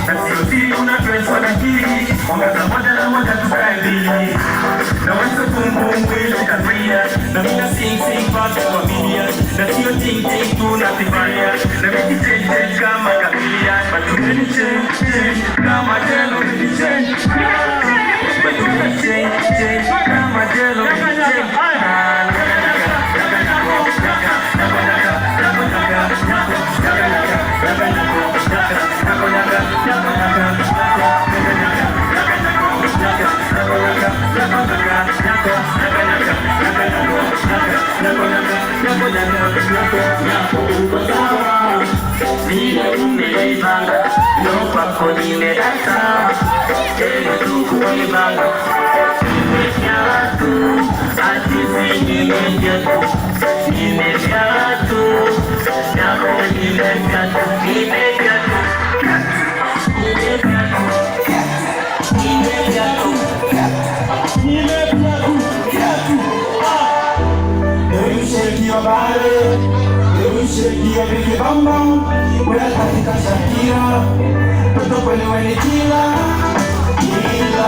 na sio siri unapeswa na hili ongeza moja na moja tukae mbili na wewe kumbukumbu ile kazia na mina sing sing basi kwa milia na sio ting ting tunafanya na mimi change kama kabilia but you change kama jelo ni change but you change kama jelo ni change Vile umeipanga ndo kwako nimeasa tena tukuibanga nimejaa tu atizi nimejaa tu nimejaa tu nako nimejaa tu nimejaa tu nimejaa tu nimejaa tu nimejaa tu shake your body, you shake your big bum bum. We're katika Shakira, toto kweli wewe kila kila.